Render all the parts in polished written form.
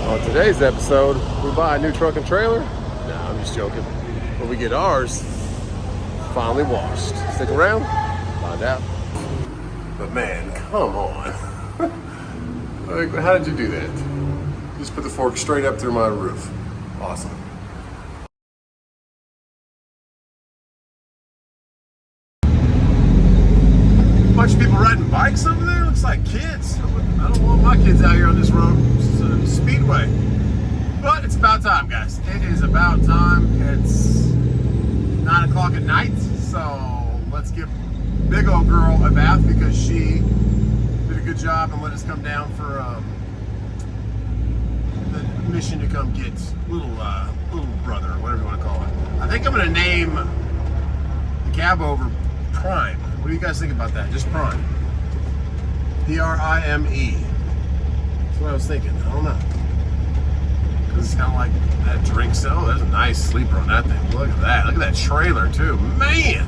On today's episode, we buy a new truck and trailer. Nah, I'm just joking. When we get ours finally washed. Stick around, find out. But man, come on. Like, how did you do that? Just put the fork straight up through my roof. Awesome. Bunch of people riding bikes over there. Looks like kids. I don't want my kids out here on this road. This is a speedway. But it's about time, guys. It is about time. It's 9 o'clock at night. So let's give big old girl a bath because she did a good job and let us come down for the mission to come get little brother, or whatever you want to call it. I think I'm going to name the Cabover Prime. What do you guys think about that? Just Prime. P-R-I-M-E. That's what I was thinking. I don't know. Because it's kind of like that drink. So there's a nice sleeper on that thing. Look at that. Look at that trailer too. Man!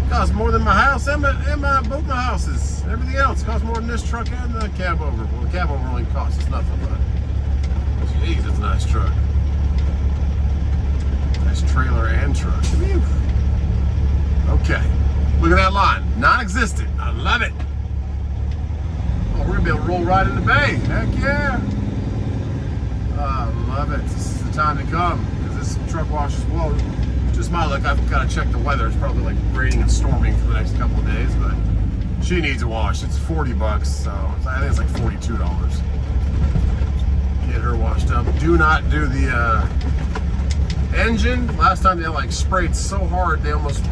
It costs more than my house and both my houses. Everything else costs more than this truck and the Cabover. Well, the Cabover only costs us nothing, but jeez, it's a nice truck. Nice trailer and truck. Okay. Look at that line. Non-existent. I love it. Oh, we're going to be able to roll right in the bay. Heck yeah. I love it. This is the time to come because this truck wash is, well, just my luck. I've got to check the weather. It's probably like raining and storming for the next couple of days, but she needs a wash. It's $40, so I think it's like $42. Get her washed up. Do not do the engine. Last time they like sprayed so hard they almost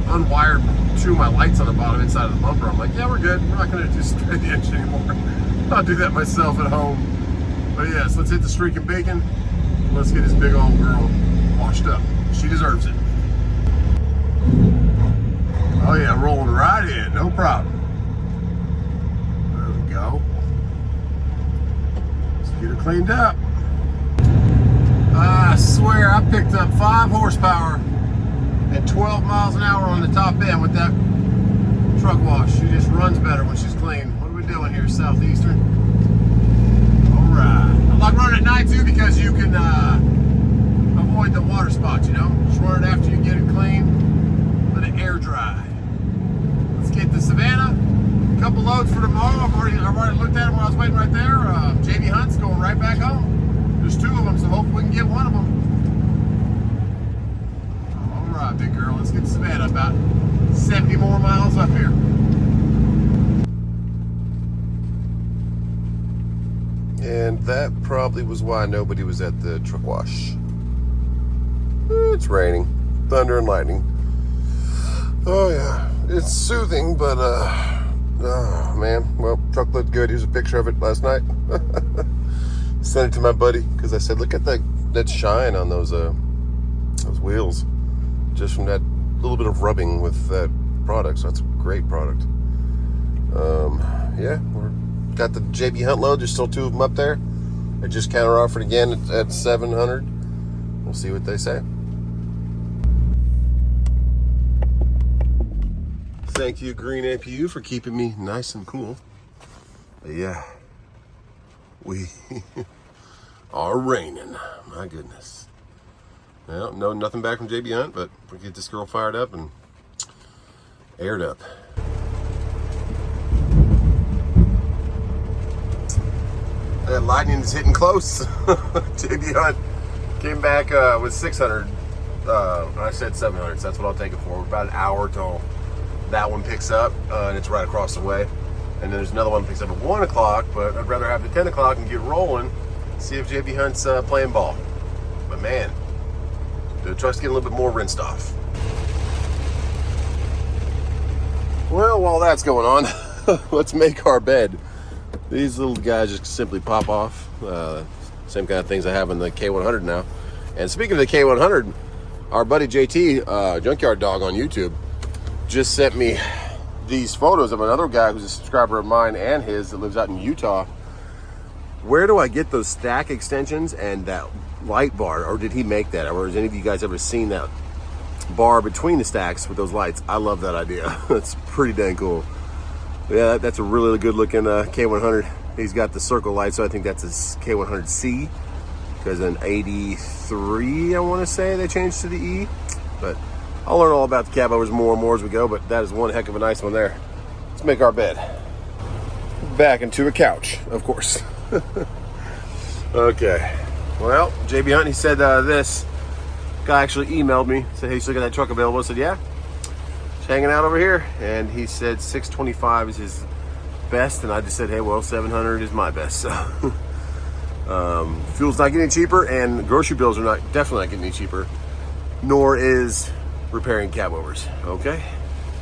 unwired two of my lights on the bottom inside of the bumper. I'm like, yeah, we're good. We're not going to just spray the engine anymore. I'll do that myself at home. But yes, let's hit the streak and bacon. Let's get this big old girl washed up. She deserves it. Oh yeah, rolling right in, no problem. There we go. Let's get her cleaned up. I swear I picked up 5 horsepower at 12 miles an hour on the top end with that truck wash. She just runs better when she's clean. What are we doing here, Southeastern? All right. I like running at night too because you can avoid the water spots, you know? Just run it after you get it clean, let it air dry. Let's get to Savannah. A couple loads for tomorrow. I've already looked at them while I was waiting right there. JB Hunt's going right back home. There's 2 of them, so hopefully we can get one of them. All right, big girl, let's get to Savannah. About 70 more miles up here. And that probably was why nobody was at the truck wash. It's raining, thunder and lightning. Oh yeah, it's soothing, but oh man. Well, truck looked good. Here's a picture of it last night. Sent it to my buddy because I said, look at that shine on those wheels, just from that little bit of rubbing with that product. So that's a great product. Yeah, we're got the JB Hunt load. There's still 2 of them up there. I just counter offered again at 700. We'll see what they say. Thank you, Green APU, for keeping me nice and cool. But yeah, we are raining. My goodness. Well, no, nothing back from JB Hunt, but we get this girl fired up and aired up. That lightning is hitting close. JB Hunt came back with 600. I said 700, so that's what I'll take it for. We're about an hour till that one picks up, and it's right across the way. And then there's another one that picks up at 1 o'clock, but I'd rather have the 10 o'clock and get rolling, see if JB Hunt's playing ball. But man, the truck's getting a little bit more rinsed off. Well, while that's going on, let's make our bed. These little guys just simply pop off. Same kind of things I have in the K100 now. And speaking of the K100, our buddy JT, Junkyard Dog on YouTube, just sent me these photos of another guy who's a subscriber of mine and his that lives out in Utah. Where do I get those stack extensions and that light bar? Or did he make that? Or has any of you guys ever seen that bar between the stacks with those lights? I love that idea. It's pretty dang cool. Yeah, that's a really good looking K100. He's got the circle light, so I think that's his K100C. Because in 83, I want to say, they changed to the E. But I'll learn all about the Cabovers more and more as we go, but that is one heck of a nice one there. Let's make our bed. Back into a couch, of course. Okay. Well, JB Hunt, he said this guy actually emailed me, said, hey, you still got that truck available? I said, yeah. It's hanging out over here. And he said 625 is his best, and I just said, hey, well, 700 is my best. So fuel's not getting cheaper, and grocery bills are definitely not getting any cheaper, nor is repairing cabovers. Okay,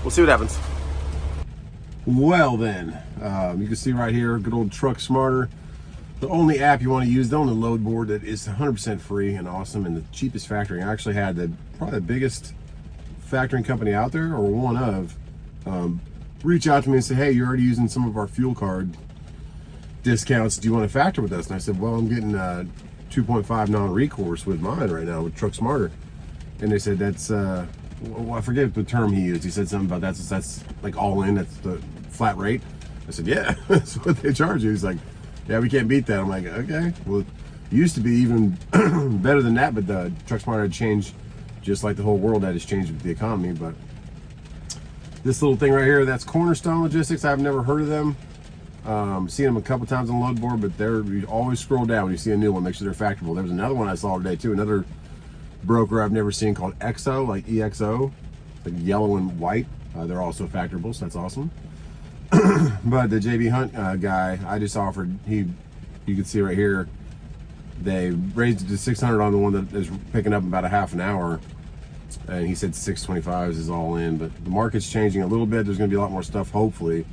we'll see what happens. Well then, you can see right here, good old Truck Smarter. The only app you want to use, the only load board that is 100% free and awesome and the cheapest factoring. I actually had probably the biggest factoring company out there, or one of, reach out to me and say, hey, you're already using some of our fuel card discounts. Do you want to factor with us? And I said, well, I'm getting 2.5 non-recourse with mine right now with Truck Smarter. And they said that's, well, I forget the term he used. He said something about that's like all in, that's the flat rate. I said, yeah, that's what they charge you. He's like, yeah, we can't beat that. I'm like, okay. Well, it used to be even better than that, but the Truck Smarter had changed just like the whole world had changed with the economy. But this little thing right here, that's Cornerstone Logistics. I've never heard of them. Seen them a couple times on load board, but you always scroll down when you see a new one, make sure they're factorable. There was another one I saw today too, another broker I've never seen called XO, like EXO, like yellow and white. They're also factorable, so that's awesome. But the JB Hunt guy, I just offered, you can see right here, they raised it to 600 on the one that is picking up about a half an hour, and he said 625 is all in. But the market's changing a little bit. There's going to be a lot more stuff hopefully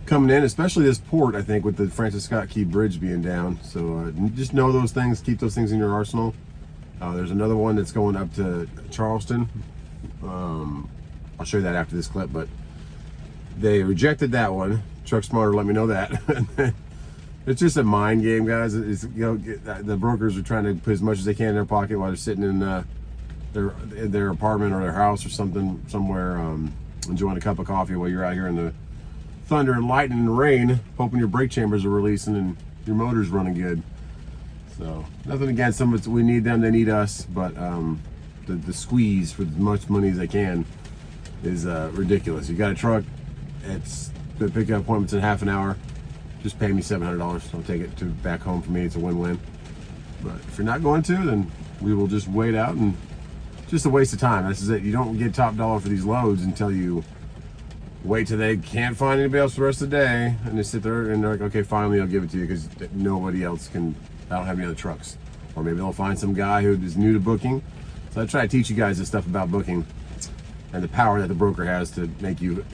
coming in, especially this port, I think, with the Francis Scott Key Bridge being down. So just know those things, keep those things in your arsenal. There's another one that's going up to Charleston. I'll show you that after this clip, but they rejected that one. Truck Smarter let me know that. It's just a mind game, guys. It's, the brokers are trying to put as much as they can in their pocket while they're sitting in their apartment or their house or something somewhere, enjoying a cup of coffee while you're out here in the thunder and lightning and rain, hoping your brake chambers are releasing and your motor's running good. So nothing against them. We need them, they need us, but the squeeze for as much money as they can is ridiculous. You got a truck, it's the pickup appointment's in half an hour, just pay me $700. I'll take it to back home. For me, it's a win-win. But if you're not going to, then we will just wait out, and just a waste of time. This is it. You don't get top dollar for these loads until you wait till they can't find anybody else for the rest of the day, and they sit there and they're like, okay, finally I'll give it to you because nobody else can. I don't have any other trucks. Or maybe they'll find some guy who is new to booking. So I try to teach you guys this stuff about booking and the power that the broker has to make you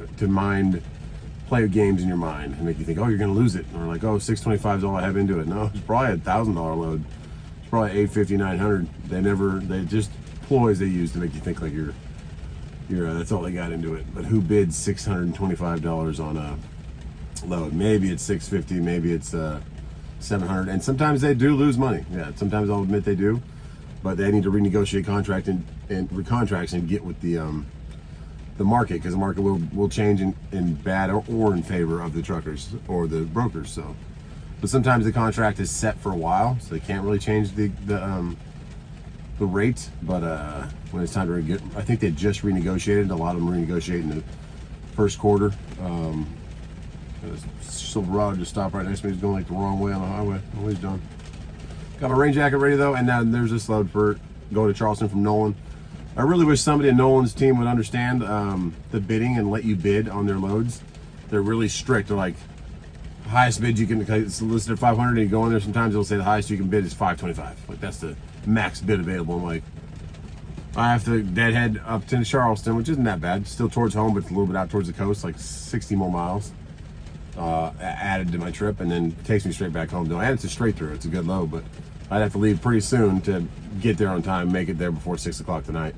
play games in your mind and make you think, oh, you're gonna lose it, or like, oh, 625 is all I have into it. No, it's probably $1,000 load. It's probably 850, 900. They just ploys they use to make you think like you're that's all they got into it. But who bids $625 on a load? Maybe it's 650, maybe it's 700, and sometimes they do lose money. Yeah, sometimes I'll admit they do, but they need to renegotiate contracts and get with the market, because the market will change in bad or in favor of the truckers or the brokers. So, but sometimes the contract is set for a while, so they can't really change the rate. But when it's time to get, I think they just renegotiated. A lot of them renegotiate in the first quarter. Silverado just stopped right next to me. He's going like the wrong way on the highway. Oh, he's done. Got my rain jacket ready though, and then there's this load for going to Charleston from Nolan. I really wish somebody in Nolan's team would understand the bidding and let you bid on their loads. They're really strict. They're like, highest bid you can, it's listed at 500, and you go in there, sometimes they'll say the highest you can bid is 525. Like, that's the max bid available. I'm like, I have to deadhead up to Charleston, which isn't that bad. Still towards home, but it's a little bit out towards the coast, like 60 more miles added to my trip, and then it takes me straight back home. And it's a straight through. It's a good load, but I'd have to leave pretty soon to get there on time, make it there before 6 o'clock tonight,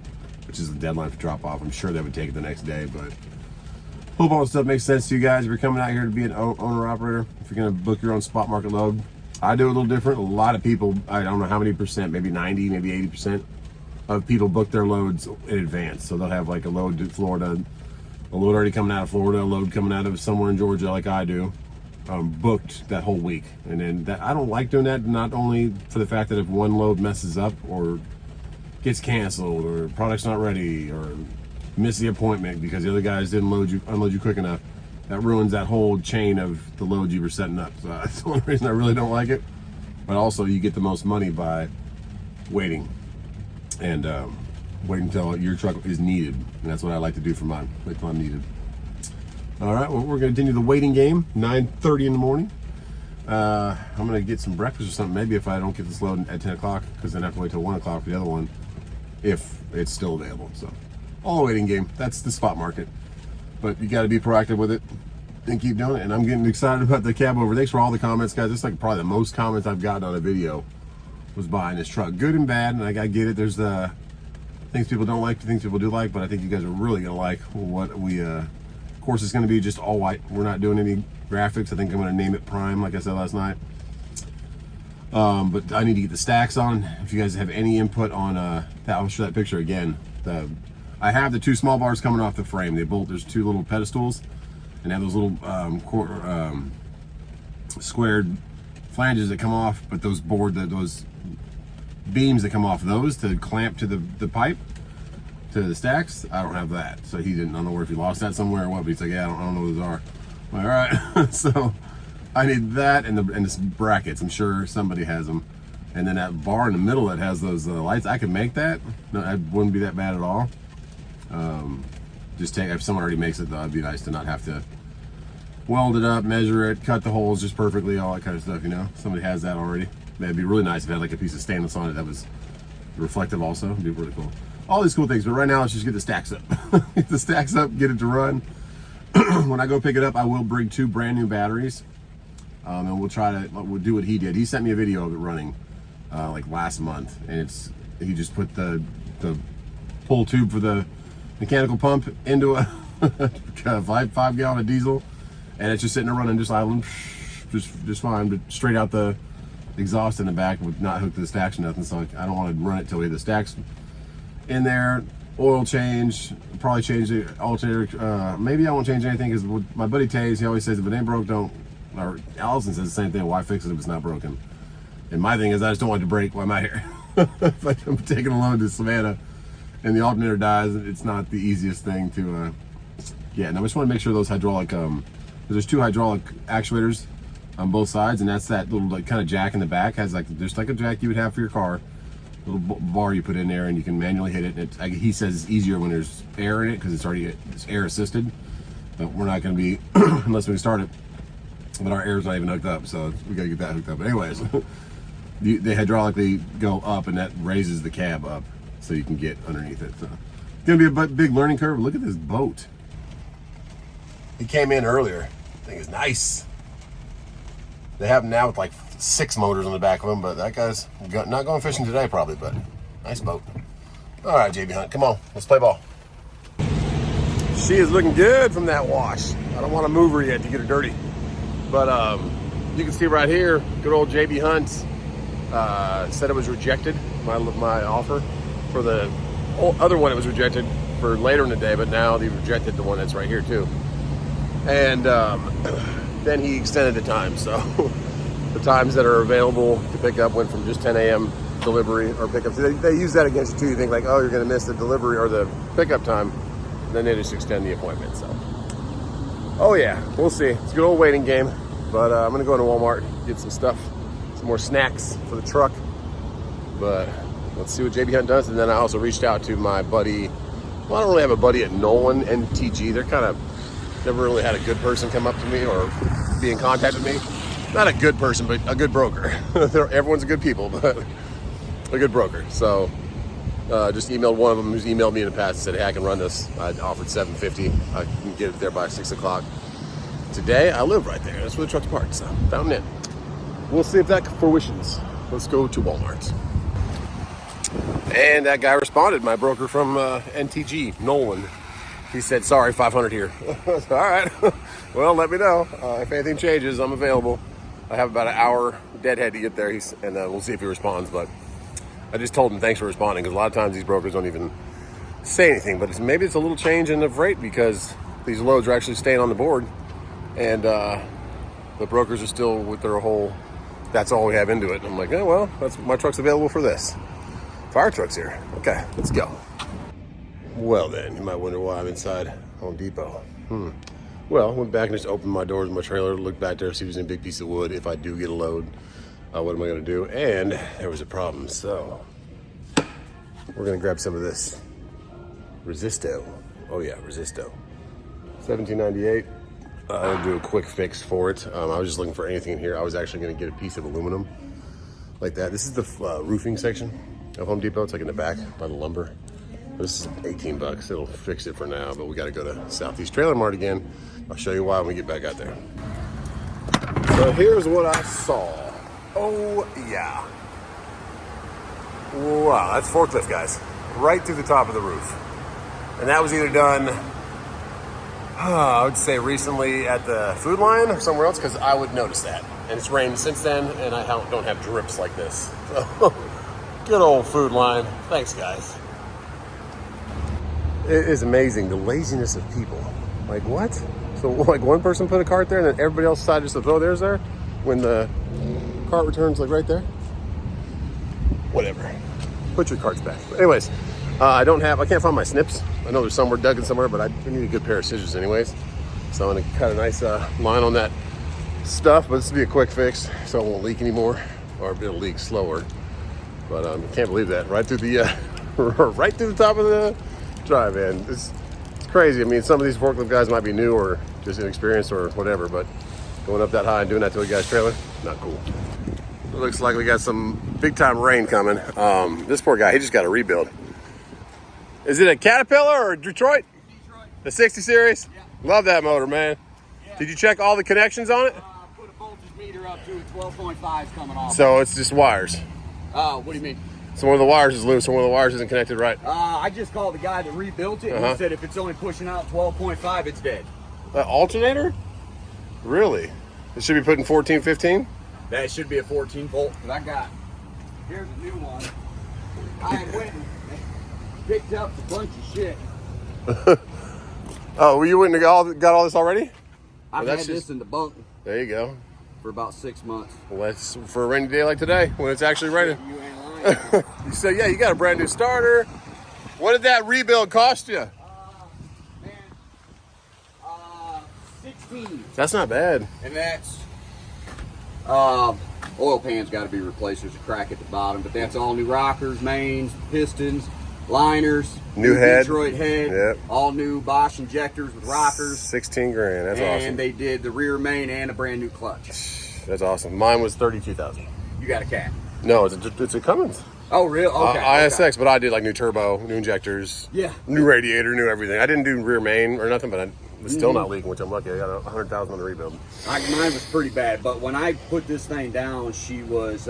which is the deadline for drop off. I'm sure they would take it the next day, but hope all this stuff makes sense to you guys. If you're coming out here to be an owner operator, if you're going to book your own spot market load, I do it a little different. A lot of people, I don't know how many percent, maybe 90, maybe 80% of people book their loads in advance. So they'll have like a load to Florida a load already coming out of Florida, a load coming out of somewhere in Georgia like I do, booked that whole week. And then that, I don't like doing that, not only for the fact that if one load messes up or gets canceled or product's not ready or miss the appointment because the other guys didn't unload you quick enough, that ruins that whole chain of the load you were setting up. So that's the only reason I really don't like it. But also you get the most money by waiting and waiting until your truck is needed. And that's what I like to do for mine, wait till I'm needed. All right, well, we're gonna continue the waiting game, 9:30 in the morning. I'm gonna get some breakfast or something, maybe if I don't get this load at 10 o'clock, because then I have to wait till 1 o'clock for the other one, if it's still available. So, all waiting game, that's the spot market. But you gotta be proactive with it and keep doing it. And I'm getting excited about the Cabover. Thanks for all the comments, guys. It's like probably the most comments I've gotten on a video was buying this truck. Good and bad, and I get it. There's things people don't like, things people do like, but I think you guys are really gonna like what we, of course, it's gonna be just all white. We're not doing any graphics. I think I'm gonna name it Prime, like I said last night. But I need to get the stacks on. If you guys have any input on that, I'll show that picture again. I have the two small bars coming off the frame. There's two little pedestals, and have those little squared flanges that come off, but those beams that come off those to clamp to the pipe to the stacks, I don't have that. So I don't know if he lost that somewhere or what, but he's like, yeah, I don't know what those are. All right, so I need that and the brackets. I'm sure somebody has them. And then that bar in the middle that has those lights, I could make that. No, it wouldn't be that bad at all. Just if someone already makes it, though, it'd be nice to not have to weld it up, measure it, cut the holes just perfectly, all that kind of stuff, you know? Somebody has that already. That'd be really nice if it had like a piece of stainless on it that was reflective also. It'd be really cool. All these cool things, but right now let's just get the stacks up. Get the stacks up, get it to run. When I go pick it up, I will bring 2 brand new batteries. And we'll do what he did. He sent me a video of it running like last month, and he just put the pull tube for the mechanical pump into a 5 gallon of diesel, and it's just sitting there running, just idling, just fine, but straight out the exhaust in the back with not hooked to the stacks or nothing. So I don't want to run it till we have the stacks in there. Oil change, probably change the alternator. Maybe I won't change anything because my buddy Taze, he always says if it ain't broke, don't. Or Allison says the same thing. Why fix it if it's not broken? And my thing is I just don't want it to break while I'm out here. If I'm taking a load to Savannah and the alternator dies, it's not the easiest thing to get. And I just want to make sure those hydraulic, there's 2 hydraulic actuators on both sides, and that's that little like kind of jack in the back. Has like just like a jack you would have for your car, little bar you put in there, and you can manually hit it. And he says it's easier when there's air in it because it's air assisted. But we're not going to be unless we start it. But our air's not even hooked up, so we gotta get that hooked up. But anyways, they hydraulically go up, and that raises the cab up so you can get underneath it. So it's gonna be a big learning curve. Look at this boat. He came in earlier. I think it's nice. They have them now with like 6 motors on the back of them, but that guy's not going fishing today probably, but nice boat. All right, JB Hunt, come on, let's play ball. She is looking good from that wash. I don't want to move her yet to get her dirty. But you can see right here, good old JB Hunt said it was rejected, my offer. For the other one, it was rejected for later in the day, but now they rejected the one that's right here too. And then he extended the time, so the times that are available to pick up went from just 10 a.m. delivery or pickup. So they use that against you too. You think like, oh, you're gonna miss the delivery or the pickup time, and then they just extend the appointment, so. Oh yeah, we'll see. It's a good old waiting game. But I'm gonna go into Walmart, get some stuff, some more snacks for the truck. But let's see what JB Hunt does. And then I also reached out to my buddy. Well, I don't really have a buddy at Nolan NTG. They're kind of, never really had a good person come up to me or be in contact with me. Not a good person, but a good broker. Everyone's a good people, but a good broker. So just emailed one of them who's emailed me in the past and said, hey, I can run this. I offered $750. I can get it there by 6 o'clock. Today, I live right there. That's where the truck's parked, so Fountain Inn. We'll see if that fruitions. Let's go to Walmart. And that guy responded, my broker from NTG, Nolan. He said, sorry, 500 here. All right. Well, let me know. If anything changes, I'm available. I have about an hour deadhead to get there, and we'll see if he responds. But I just told him thanks for responding, because a lot of times these brokers don't even say anything. But maybe it's a little change in the rate, because these loads are actually staying on the board, and the brokers are still with their whole, that's all we have into it. And I'm like, oh, well, that's, my truck's available for this. Fire truck's here. Okay, let's go. Well then, you might wonder why I'm inside Home Depot. Well, went back and just opened my doors of my trailer, looked back there, see if there's any big piece of wood. If I do get a load, what am I gonna do? And there was a problem, so we're gonna grab some of this Resisto. Oh yeah, Resisto. $17.98. I'll do a quick fix for it. I was just looking for anything in here. I was actually gonna get a piece of aluminum like that. This is the roofing section of Home Depot. It's like in the back by the lumber. This is 18 bucks. It'll fix it for now, but we got to go to Southeast Trailer Mart again. I'll show you why when we get back out there. So here's what I saw. Oh yeah. Wow, that's forklift, guys. Right through the top of the roof. And that was either done, I would say recently at the food line or somewhere else, because I would notice that. And it's rained since then, and I don't have drips like this. So, good old food line. Thanks, guys. It is amazing, the laziness of people. Like, what? So, like, one person put a cart there, and then everybody else decided just to throw theirs there when the cart returns, like, right there? Whatever. Put your carts back. But anyways, I can't find my snips. I know there's somewhere dug in somewhere, but I need a good pair of scissors anyways. So I'm gonna cut a nice line on that stuff, but this will be a quick fix, so it won't leak anymore, or it'll leak slower. But I can't believe that. Right through the, right through the top of the drive, man. It's crazy. I mean, some of these forklift guys might be new or just inexperienced or whatever, but going up that high and doing that to a guy's trailer, not cool. It looks like we got some big time rain coming. This poor guy, he just got a rebuild. Is it a Caterpillar or Detroit? Detroit. The 60 series? Yeah. Love that motor, man. Yeah. Did you check all the connections on it? Put a voltage meter up to it, 12.5 is coming off. So it's just wires. What do you mean? So one of the wires is loose, and one of the wires isn't connected right. I just called the guy that rebuilt it, and he said if it's only pushing out 12.5, it's dead. Alternator? Really? It should be putting 14, 15? That should be a 14 volt, because I got, here's a new one. I went and picked up a bunch of shit. Oh, well, you wouldn't have got all this already? I've had this in the bunk. There you go. For about 6 months. Well, that's for a rainy day like today, when it's actually raining. You ain't lying. You said, yeah, you got a brand new starter. What did that rebuild cost you? Man, 16. That's not bad. And that's, oil pan's got to be replaced. There's a crack at the bottom, but that's all new rockers, mains, pistons, liners, new head, Detroit head, yep. All new Bosch injectors with rockers. 16 grand, that's awesome. And they did the rear main and a brand new clutch. That's awesome. Mine was 32,000. You got a cat? No, it's a Cummins. Oh, really? Okay. ISX, okay. but I did like new turbo, new injectors, yeah, new radiator, new everything. I didn't do rear main or nothing, but I was still not leaking, which I'm lucky. I got 100,000 on the rebuild. Mine was pretty bad, but when I put this thing down, she was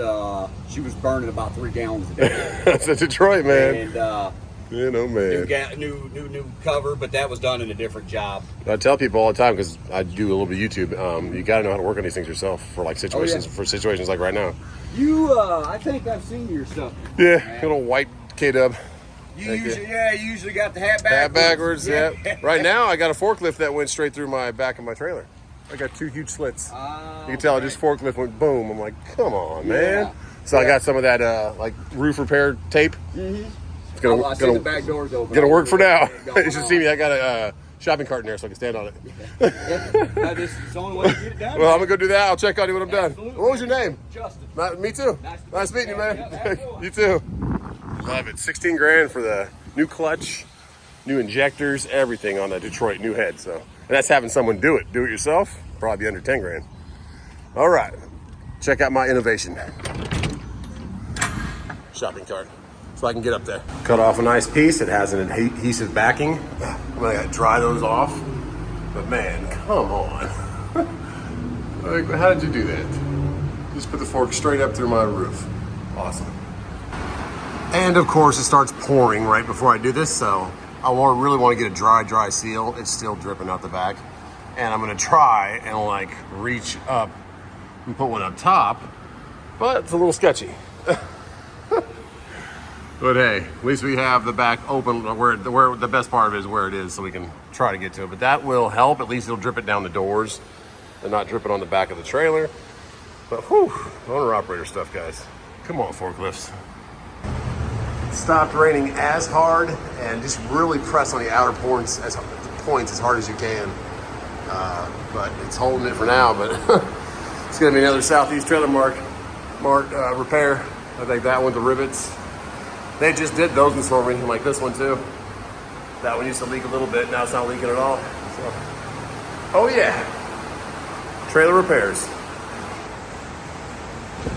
burning about 3 gallons a day. That's a Detroit, man. And you know, man. New cover, but that was done in a different job. I tell people all the time, because I do a little bit of YouTube. You got to know how to work on these things yourself for like situations, for situations like right now. I think I've seen your stuff. Yeah, little white K-Dub. You usually got the hat backwards. Hat backwards, yeah. Right now, I got a forklift that went straight through my back of my trailer. I got 2 huge slits. You can tell, just forklift went boom. I'm like, come on, man. So I got some of that like roof repair tape. It's gonna the back door's open. Gonna work for now. You should see me. I got a shopping cart in there so I can stand on it. This is the only way to get it done. Well, I'm gonna go do that. I'll check on you when I'm done. Absolutely. What was your name? Justin. Me too. Nice meeting you, man. Yeah, you too. Love it. 16 grand for the new clutch, new injectors, everything on the Detroit new head. So, and that's having someone do it. Do it yourself, probably under 10 grand. All right, check out my innovation. Shopping cart, so I can get up there. Cut off a nice piece. It has an adhesive backing. I'm gonna dry those off. But man, come on. Like, how did you do that? Just put the fork straight up through my roof. Awesome. And of course it starts pouring right before I do this, so I really want to get a dry seal. It's still dripping out the back. And I'm gonna try and like reach up and put one up top, but it's a little sketchy. But hey, at least we have the back open where the best part of it is where it is, so we can try to get to it. But that will help. At least it'll drip it down the doors and not drip it on the back of the trailer. But whew, owner operator stuff, guys. Come on, forklifts. It stopped raining as hard, and just really press on the outer points as hard as you can. But it's holding it for now. But it's gonna be another Southeast trailer mark repair. I think that one's the rivets. They just did those ones for me, like this one too. That one used to leak a little bit, now it's not leaking at all. So, oh yeah, trailer repairs.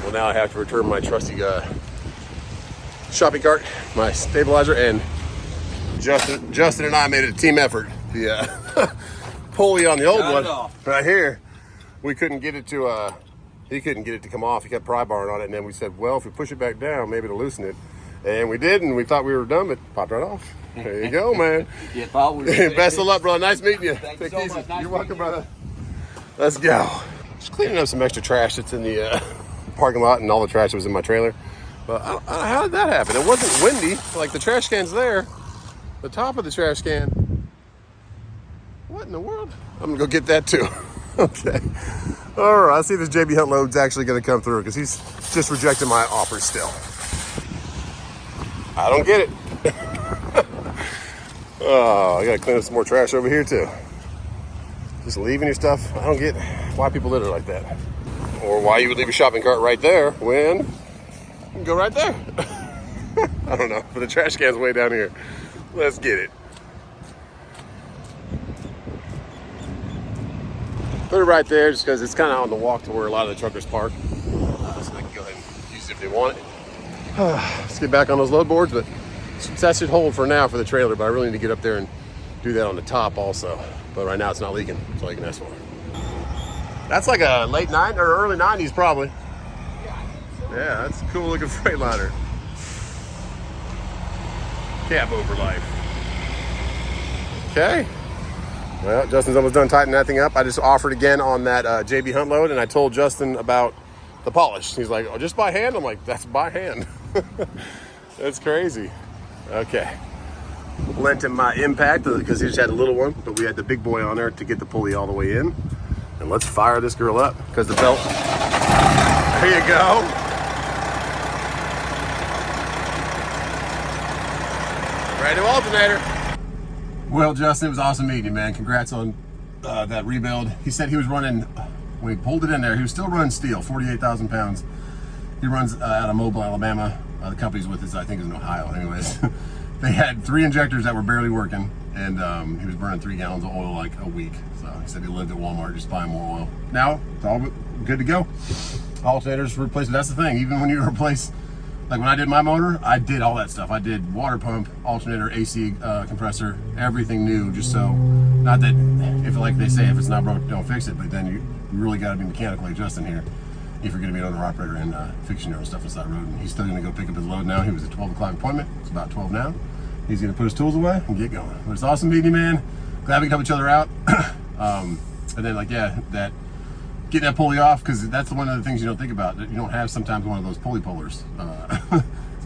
Well, now I have to return my trusty shopping cart, my stabilizer, and Justin and I made it a team effort. The pulley on the old one right here, we couldn't get it to, he couldn't get it to come off. He kept pry barring on it, and then we said, well, if we push it back down, maybe it'll loosen it. And we did, and we thought we were done, but popped right off. There you go, man. You thought we were Best of luck, brother. Nice meeting you. Thank Take you so it easy. much. Nice You're welcome, meeting you. brother. Let's go. Just cleaning up some extra trash that's in the parking lot, and all the trash that was in my trailer. But how did that happen? It wasn't windy. Like, the trash can's there. The top of the trash can. What in the world? I'm gonna go get that too. Okay. All right, let's see if this JB Hunt load's actually gonna come through, because he's just rejecting my offer still. I don't get it. Oh, I gotta clean up some more trash over here too. Just leaving your stuff. I don't get why people litter like that. Or why you would leave your shopping cart right there when you can go right there. I don't know, but the trash can's way down here. Let's get it. Put it right there just because it's kind of on the walk to where a lot of the truckers park. So they can go ahead and use it if they want it. Let's get back on those load boards, but that should hold for now for the trailer, but I really need to get up there and do that on the top also. But right now it's not leaking. That's all you can ask for. That's like a late 90s or early 90s probably. Yeah, that's a cool looking Freightliner. Cabover life. Okay. Well, Justin's almost done tightening that thing up. I just offered again on that JB Hunt load, and I told Justin about the polish. He's like, oh, just by hand? I'm like, that's by hand. That's crazy. Okay. Lent him my impact because he just had a little one, but we had the big boy on there to get the pulley all the way in. And let's fire this girl up because the belt. There you go. Brand new alternator. Well, Justin, it was awesome meeting you, man. Congrats on that rebuild. He said he was running, when he pulled it in there, he was still running steel, 48,000 pounds. He runs out of Mobile, Alabama. The company's with us, I think, is in Ohio. Anyways, they had 3 injectors that were barely working, and he was burning 3 gallons of oil like a week. So he said he lived at Walmart just buying more oil. Now it's all good to go. Alternators replaced. That's the thing. Even when you replace, like when I did my motor, I did all that stuff. I did water pump, alternator, AC compressor, everything new. Just so, not that if like they say, if it's not broke, don't fix it. But then you really got to be mechanically adjusting here if you're going to be an owner operator and fixing your own stuff on the side of the road. And he's still going to go pick up his load now. He was at 12 o'clock appointment. It's about 12 now. He's going to put his tools away and get going. But it's awesome meeting you, man. Glad we can help each other out. And then, like, yeah, that getting that pulley off, because that's one of the things you don't think about. You don't have sometimes one of those pulley pullers.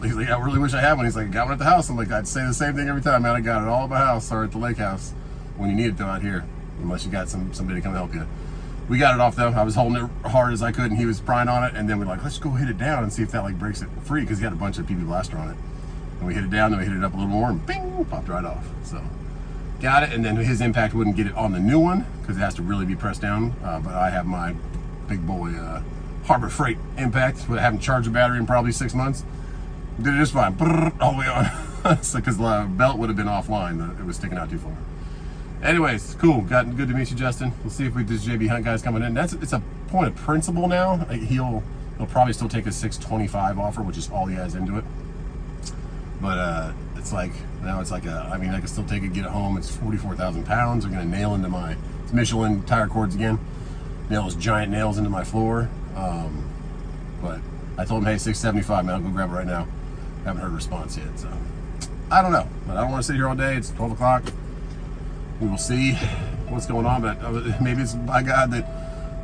He's like, I really wish I had one. He's like, I got one at the house. I'm like, I'd say the same thing every time, man. I got it all at my house or at the lake house when you need it though out here, unless you got somebody to come help you. We got it off though. I was holding it hard as I could, and he was prying on it. And then we're like, let's go hit it down and see if that like breaks it free, because he had a bunch of PB blaster on it. And we hit it down, then we hit it up a little more, and bing, popped right off. So got it, and then his impact wouldn't get it on the new one because it has to really be pressed down. But I have my big boy Harbor Freight impact. I haven't charged the battery in probably 6 months. Did it just fine, all the way on. So, because the belt would have been offline, it was sticking out too far. Anyways, cool. Good to meet you, Justin. We'll see if this JB Hunt guy's coming in. It's a point of principle now. He'll probably still take a 625 offer, which is all he has into it. But it's like now it's like I can still take it, get it home. It's 44,000 pounds. I'm gonna nail into my Michelin tire cords again. Nail those giant nails into my floor. But I told him, hey, 675, man. I'll go grab it right now. Haven't heard a response yet, so I don't know. But I don't want to sit here all day. It's 12 o'clock. We will see what's going on. But maybe it's by God that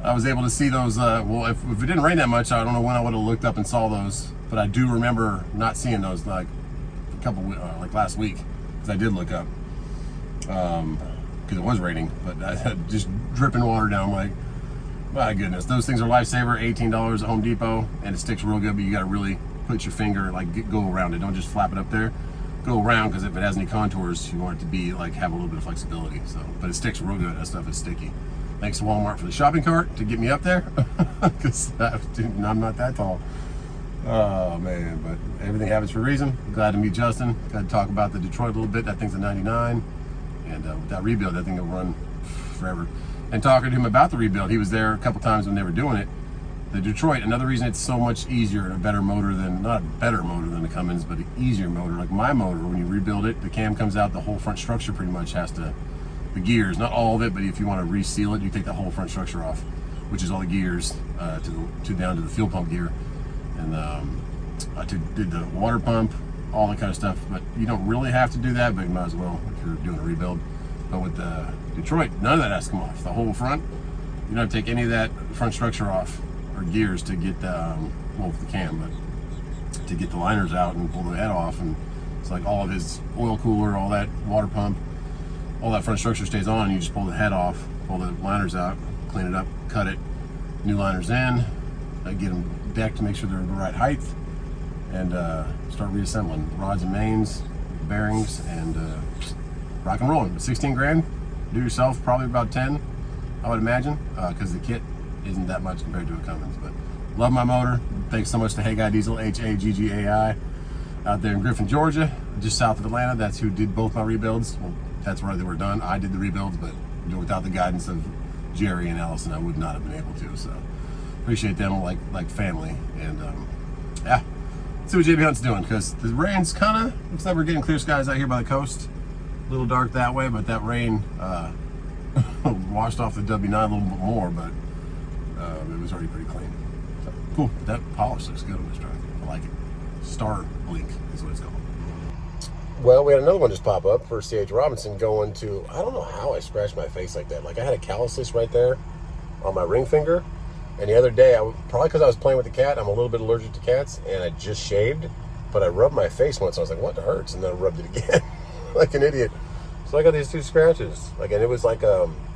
I was able to see those. Well, if it didn't rain that much, I don't know when I would have looked up and saw those. But I do remember not seeing those like couple, like last week, because I did look up, because it was raining, but I had just dripping water down. I'm like, my goodness, those things are lifesaver. $18 at Home Depot, and it sticks real good, but you got to really put your finger, like, go around it. Don't just flap it up there. Go around, because if it has any contours, you want it to be, like, have a little bit of flexibility. So, but it sticks real good. That stuff is sticky. Thanks to Walmart for the shopping cart to get me up there, because I'm not that tall. Oh man, but everything happens for a reason. Glad to meet Justin. Got to talk about the Detroit a little bit. That thing's a 99, and with that rebuild, that thing will run forever. And talking to him about the rebuild, he was there a couple times when they were doing it. The Detroit, another reason it's so much easier and a better motor than, not a better motor than the Cummins, but an easier motor. Like my motor, when you rebuild it, the cam comes out, the whole front structure pretty much has to, the gears, not all of it, but if you want to reseal it, you take the whole front structure off, which is all the gears down to the fuel pump gear. And I did the water pump, all that kind of stuff. But you don't really have to do that, but you might as well if you're doing a rebuild. But with the Detroit, none of that has to come off. The whole front, you don't have to take any of that front structure off or gears to get well, with the cam, but to get the liners out and pull the head off. And it's like all of his oil cooler, all that water pump, all that front structure stays on. You just pull the head off, pull the liners out, clean it up, cut it, new liners in, get them decked to make sure they're the right height, and start reassembling rods and mains, bearings, and rock and rolling. But 16 grand, do yourself probably about 10, I would imagine, because the kit isn't that much compared to a Cummins. But love my motor. Thanks so much to HAGGAI Diesel, HAGGAI, out there in Griffin, Georgia, just south of Atlanta. That's who did both my rebuilds. Well, that's where they were done. I did the rebuilds, but without the guidance of Jerry and Allison, I would not have been able to. So appreciate them like family. And yeah, let's see what JB Hunt's doing, because the rain's kind of, looks like we're getting clear skies out here by the coast. A little dark that way, but that rain washed off the W9 a little bit more, but it was already pretty clean. So cool. That polish looks good on this truck. I like it. Star Blink is what it's called. Well, we had another one just pop up for C.H. Robinson going to, I don't know how I scratched my face like that. Like I had a calluses right there on my ring finger. And the other day, probably because I was playing with the cat, I'm a little bit allergic to cats, and I just shaved, but I rubbed my face once. I was like, what, it hurts? And then I rubbed it again like an idiot. So I got these 2 scratches. Like, and it was like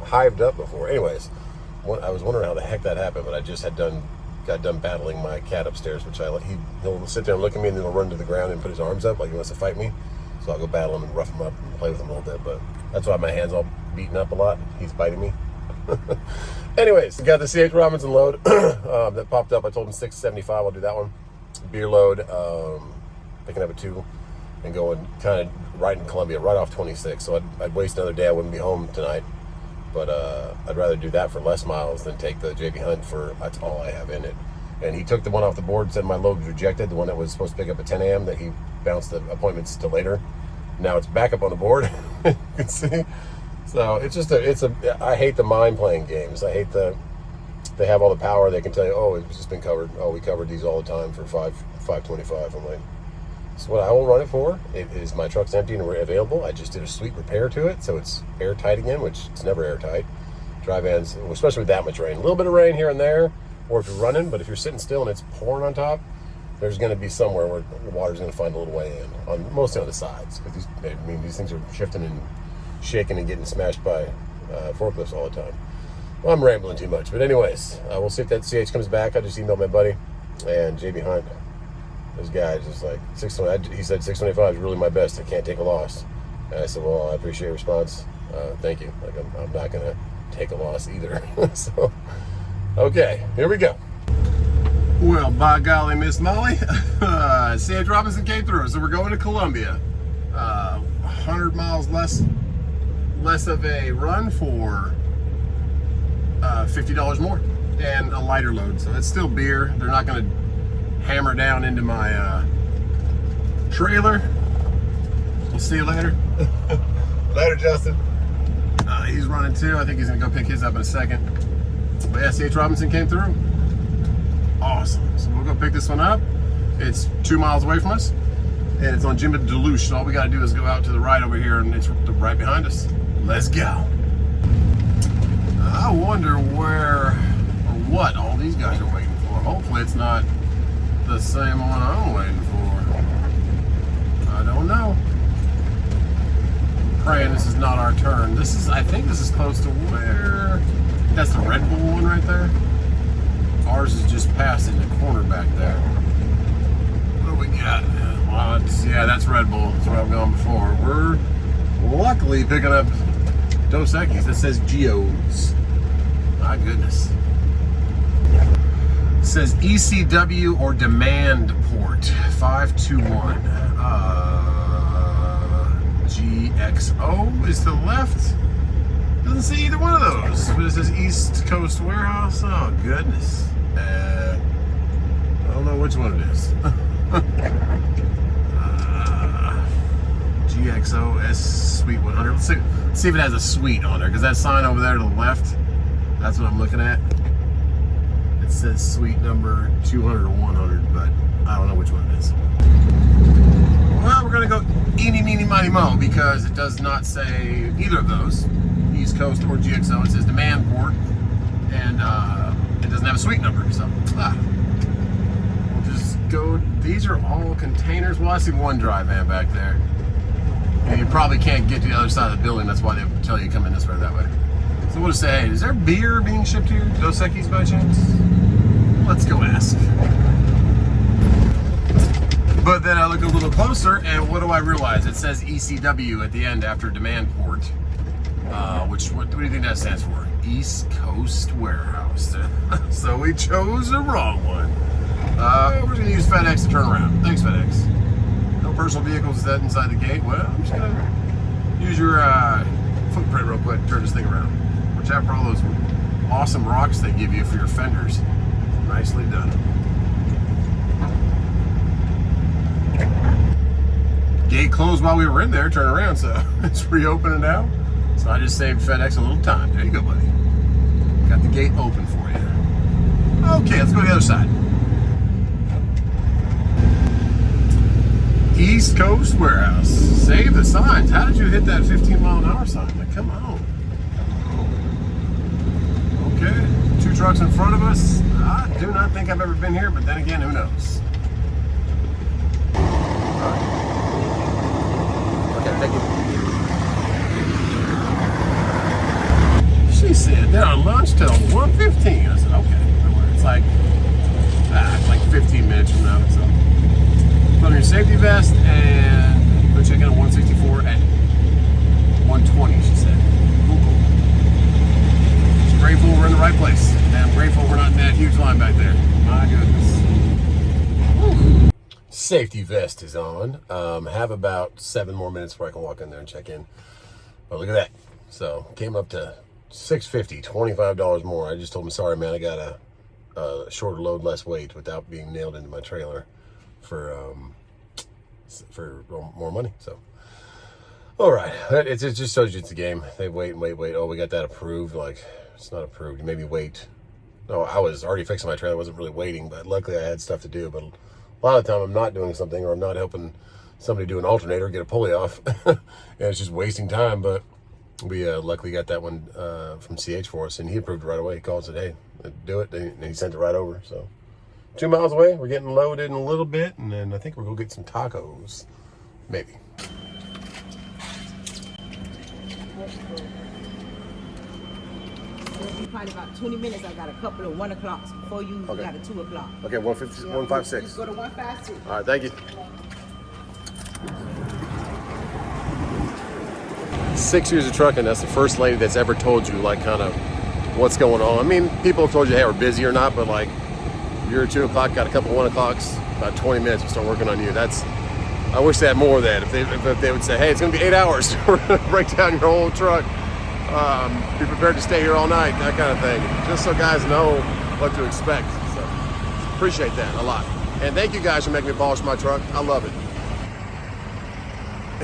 hived up before. Anyways, I was wondering how the heck that happened, but I just got done battling my cat upstairs, which he'll sit there and look at me, and then he'll run to the ground and put his arms up like he wants to fight me. So I'll go battle him and rough him up and play with him a little bit. But that's why my hand's all beaten up a lot. He's biting me. Anyways, got the C.H. Robinson load that popped up. I told him $675. I'll do that one. Beer load, picking up a 2 and going kind of right in Columbia, right off 26. So I'd waste another day. I wouldn't be home tonight. But I'd rather do that for less miles than take the JB Hunt for, that's all I have in it. And he took the one off the board, said my load was rejected, the one that was supposed to pick up at 10 a.m. that he bounced the appointments to later. Now it's back up on the board, you can see. So it's just I hate the mind playing games. I hate they have all the power. They can tell you, oh, it's just been covered. Oh, we covered these all the time for $525. I'm like, that's what I will run it for. It is, my truck's empty and available. I just did a sweet repair to it, so it's airtight again, which it's never airtight. Dry vans, especially with that much rain. A little bit of rain here and there, or if you're running, but if you're sitting still and it's pouring on top, there's going to be somewhere where the water's going to find a little way in, mostly on the sides, because these things are shifting and shaking and getting smashed by forklifts all the time. Well, I'm rambling too much, but anyways, we'll see if that CH comes back. I just emailed my buddy, and JB Hunt, this guy is just like, he said 625 is really my best. I can't take a loss. And I said, well, I appreciate your response. Thank you. Like, I'm not going to take a loss either. So, okay, here we go. Well, by golly, Miss Molly, C.H. Robinson came through, so we're going to Columbia. 100 miles less of a run for $50 more, and a lighter load. So it's still beer. They're not going to hammer down into my trailer. We'll see you later. Later, Justin. He's running too. I think he's going to go pick his up in a second. But yeah, C.H. Robinson came through. Awesome. So we'll go pick this one up. It's 2 miles away from us, and it's on Jim Deluche. So all we got to do is go out to the right over here, and it's right behind us. Let's go. I wonder where or what all these guys are waiting for. Hopefully it's not the same one I'm waiting for. I don't know. I'm praying this is not our turn. This is, I think this is close to where, that's the Red Bull one right there. Ours is just past in the corner back there. What do we got? Yeah, that's Red Bull. That's where I've gone before. We're luckily picking up Dos Equis. That says Geodes. My goodness. It says ECW or demand port 521. GXO is the left. Doesn't say either one of those, but it says East Coast Warehouse. Oh goodness. I don't know which one it is. GXO S Suite 100. Let's see if it has a suite on there, because that sign over there to the left, that's what I'm looking at. It says suite number 200 or 100, but I don't know which one it is. Well, we're gonna go eeny, meeny, miny, mo, because it does not say either of those, East Coast or GXO. It says demand port, and it doesn't have a suite number, so we'll just go. These are all containers. Well, I see one dry van back there. And you probably can't get to the other side of the building. That's why they tell you to come in this way or that way. So we'll just say, hey, is there beer being shipped here? Dos Equis by chance? Let's go ask. But then I look a little closer, and what do I realize? It says ECW at the end after demand port. What do you think that stands for? East Coast Warehouse. So we chose the wrong one. We're going to use FedEx to turn around. Thanks, FedEx. No personal vehicles is that inside the gate. Well, I'm just going to use your footprint real quick to turn this thing around. Watch out for all those awesome rocks they give you for your fenders. Nicely done. Gate closed while we were in there, turn around, so it's reopening now. So I just saved FedEx a little time. There you go, buddy. Got the gate open for you. Okay, let's go to the other side. East Coast Warehouse. Save the signs. How did you hit that 15-mile-an-hour sign? Like, come on. Okay, 2 trucks in front of us. I do not think I've ever been here, but then again, who knows? Okay, thank you. She said they're on lunch till 1:15. I said, okay. It's like 15 minutes from now. So put on your safety vest and go check in at 164 at 120, she said. Cool. She's grateful we're in the right place. And I'm grateful we're not in that huge line back there. My goodness. Whew. Safety vest is on. Have about 7 more minutes before I can walk in there and check in. But look at that. So came up to $650, $25 more. I just told him, sorry, man, I got a shorter load, less weight without being nailed into my trailer for more money. So, all right, it just shows you it's a game. They wait and wait. Oh, we got that approved. Like, it's not approved. You maybe wait. No, I was already fixing my trailer. I wasn't really waiting, but luckily I had stuff to do. But a lot of the time I'm not doing something, or I'm not helping somebody do an alternator, get a pulley off, and it's just wasting time. But we luckily got that one from CH for us, and he approved it right away. He called and said, hey, do it, and he sent it right over. So 2 miles away, we're getting loaded in a little bit, and then I think we're going to get some tacos, maybe. Probably about 20 minutes. I got a couple of 1 o'clocks before you. Okay. Got a 2 o'clock. Okay, 156. Just go to 156. All right, thank you. 6 years of trucking, that's the first lady that's ever told you, like, kind of what's going on. I mean, people have told you, hey, we're busy or not, but like, you're at 2 o'clock, got a couple 1 o'clocks, about 20 minutes, we start working on you. I wish they had more of that. If they would say, hey, it's going to be 8 hours, we're going to break down your whole truck. Be prepared to stay here all night, that kind of thing. Just so guys know what to expect. So, appreciate that a lot. And thank you guys for making me polish my truck. I love it.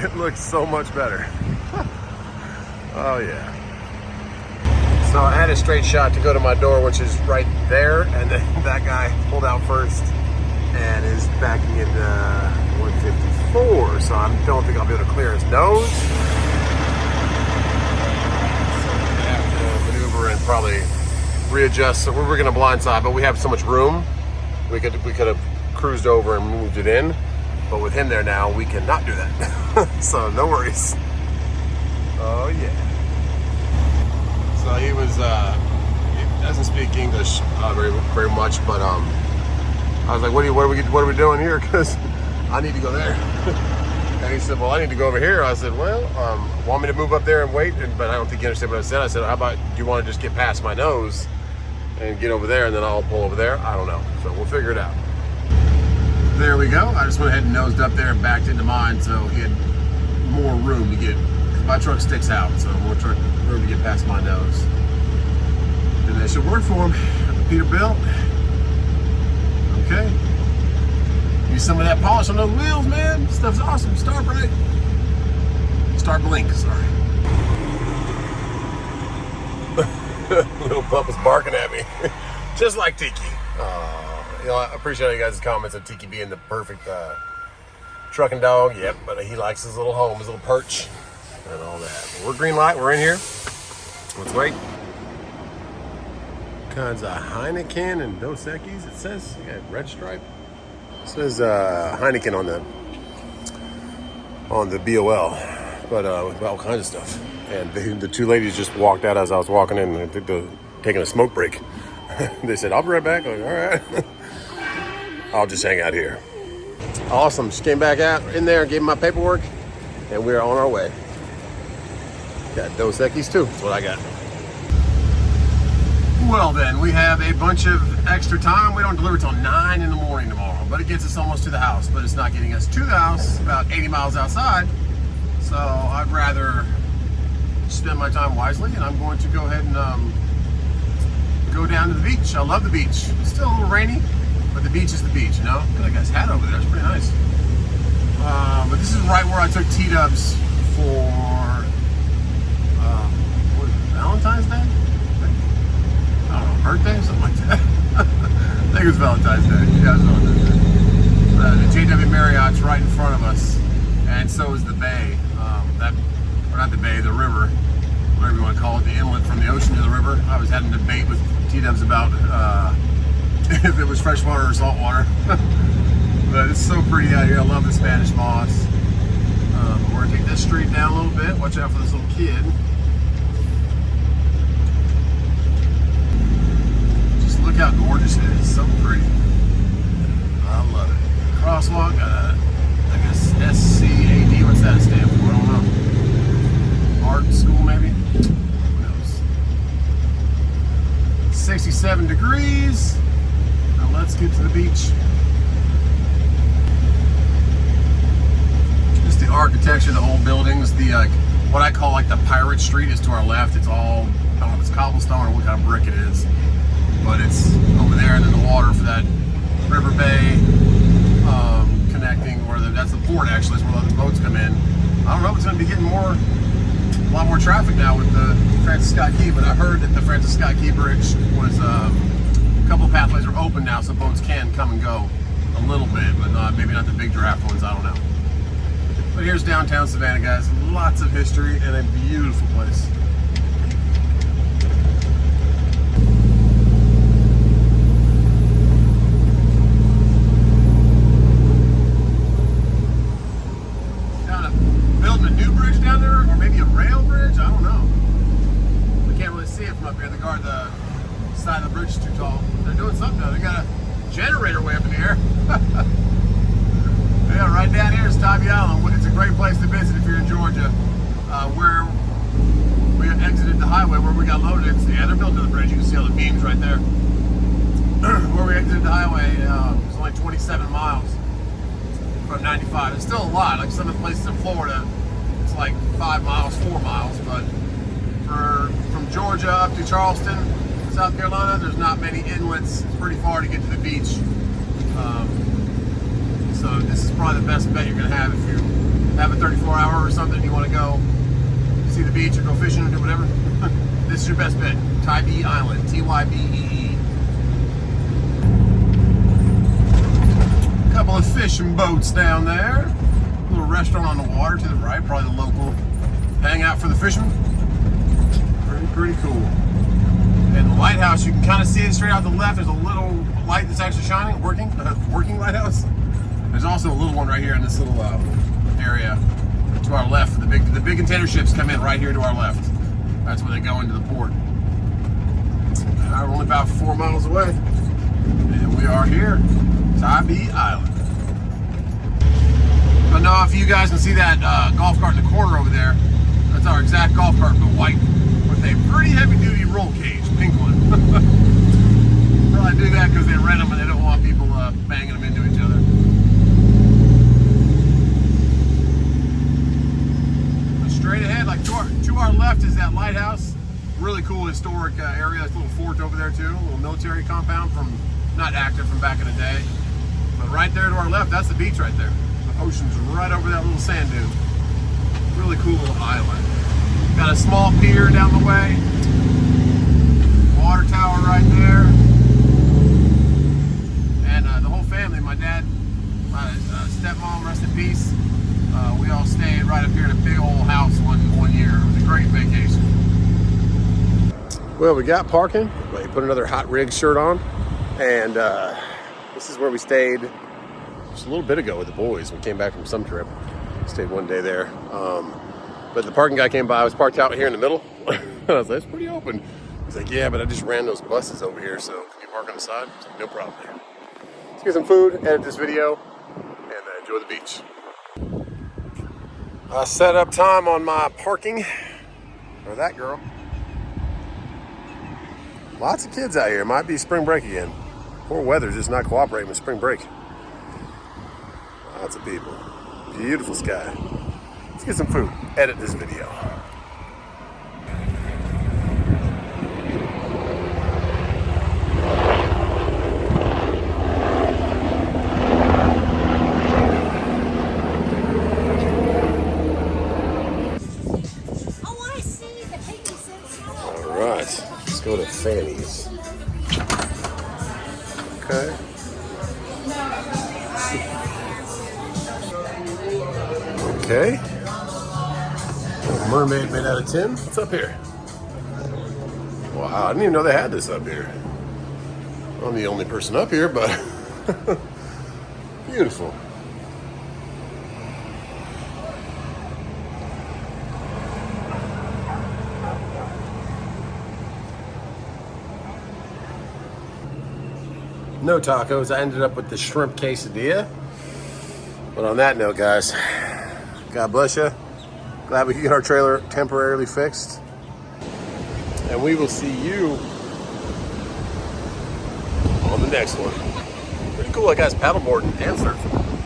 It looks so much better. Oh yeah. So I had a straight shot to go to my door, which is right there, and then that guy pulled out first and is backing into 154. So I don't think I'll be able to clear his nose. So we're gonna have to maneuver and probably readjust. So we're gonna blindside, but we have so much room. We could have cruised over and moved it in. But with him there now, we cannot do that. So no worries. Oh yeah. So he doesn't speak English very much, but I was like, what are we doing here? Because I need to go there. And he said, well, I need to go over here. I said, well, want me to move up there and wait? But I don't think you understand what I said. I said, how about, do you want to just get past my nose and get over there, and then I'll pull over there? I don't know. So we'll figure it out. There we go. I just went ahead and nosed up there and backed into mine, so he had more room to get. My truck sticks out, so more room to get past my nose. And that should work for him. Got the Peterbilt. Okay. Use some of that polish on those wheels, man. Stuff's awesome. Start bright. Start blink, sorry. Little pup is barking at me. Just like Tiki. You know, I appreciate you guys' comments on Tiki being the perfect trucking dog. Yep, but he likes his little home, his little perch, and all that. We're green light. We're in here. Let's wait. Kinds of Heineken and Dos Equis, it says. You got red stripe. It says Heineken on the BOL, but with all kinds of stuff. And the two ladies just walked out as I was walking in. I think they're taking a smoke break. They said, I'll be right back. I'm like, all right. I'll just hang out here. Awesome. Just came back out in there, gave them my paperwork, and we're on our way. Got Dos Equis too. That's what I got. Well then, we have a bunch of extra time. We don't deliver till 9 in the morning tomorrow, but it gets us almost to the house, but it's not getting us to the house, about 80 miles outside. So I'd rather spend my time wisely, and I'm going to go ahead and go down to the beach. I love the beach. It's still a little rainy, but the beach is the beach, you know? Look at that guy's hat over there. It's pretty nice. But this is right where I took T-dubs for what is it, Valentine's Day? I don't know, birthday, something like that. I think it was Valentine's Day. Yeah, it was Valentine's Day. The JW Marriott's right in front of us, and so is the bay. Or not the bay, the river, whatever you want to call it, the inlet from the ocean to the river. I was having a debate with T-dubs about if it was freshwater or saltwater. But it's so pretty out here. I love the Spanish moss. We're going to take this street down a little bit. Watch out for this little kid. Look how gorgeous it is. So pretty. I love it. Crosswalk, I guess SCAD. What's that stand for? I don't know. Art school, maybe? Who knows? 67 degrees. Now let's get to the beach. Just the architecture, the old buildings, the what I call like the pirate street is to our left. It's all, I don't know if it's cobblestone or what kind of brick it is. But it's over there, and then the water for that river bay connecting, where that's the port actually, is where the boats come in. I don't know if it's going to be getting a lot more traffic now with the Francis Scott Key, but I heard that the Francis Scott Key Bridge was, a couple of pathways are open now, so boats can come and go a little bit, but maybe not the big giraffe ones, I don't know. But here's downtown Savannah, guys. Lots of history and a beautiful place. Side of the bridge is too tall. They're doing something though. They got a generator way up in the air. Yeah, right down here is Tybee Island. It's a great place to visit if you're in Georgia. Where we exited the highway, where we got loaded. Yeah, they're building the bridge. You can see all the beams right there. Where we exited the highway, it's only 27 miles from 95. It's still a lot. Like some of the places in Florida, it's like 5 miles, 4 miles. But from Georgia up to Charleston, South Carolina, there's not many inlets. It's pretty far to get to the beach. So this is probably the best bet you're going to have if you have a 34-hour or something, you want to go see the beach or go fishing or do whatever. This is your best bet. Tybee Island, T-Y-B-E-E. A couple of fishing boats down there. A little restaurant on the water to the right, probably the local hangout for the fishermen. Pretty cool. And the lighthouse, you can kind of see it straight out the left. There's a little light that's actually shining, working lighthouse. There's also a little one right here in this little area to our left. The big container ships come in right here to our left. That's where they go into the port. We're only about 4 miles away, and we are here, Tybee Island. I don't know if you guys can see that golf cart in the corner over there. That's our exact golf cart, but white, with a pretty heavy-duty roll cage, pink one. Probably do that because they rent them and they don't want people banging them into each other. But straight ahead, like to our left, is that lighthouse. Really cool historic area. There's a little fort over there too, a little military compound from, not active, from back in the day. But right there to our left, that's the beach right there. The ocean's right over that little sand dune. Really cool little island. Got a small pier down the way. Water tower right there. And the whole family, my dad, my stepmom, rest in peace. We all stayed right up here in a big old house one year. It was a great vacation. Well, we got parking. We put another Hot Rig shirt on. And this is where we stayed just a little bit ago with the boys. We came back from some trip. Stayed one day there. But the parking guy came by. I was parked out here in the middle. I was like, it's pretty open. He's like, yeah, but I just ran those buses over here, so can you park on the side? I was like, no problem. Let's get some food, edit this video, and enjoy the beach. I set up time on my parking for that girl. Lots of kids out here. It might be spring break again. Poor weather's just not cooperating with spring break. Lots of people. Beautiful sky. Let's get some food, edit this video. Alright, let's go to Fanny's. Okay. Okay. Mermaid made out of tin. What's up here? Wow, I didn't even know they had this up here. I'm the only person up here, but beautiful. No tacos. I ended up with the shrimp quesadilla. But on that note, guys, God bless you. Glad we could get our trailer temporarily fixed. And we will see you on the next one. Pretty cool, that guy's paddleboarding and surfing.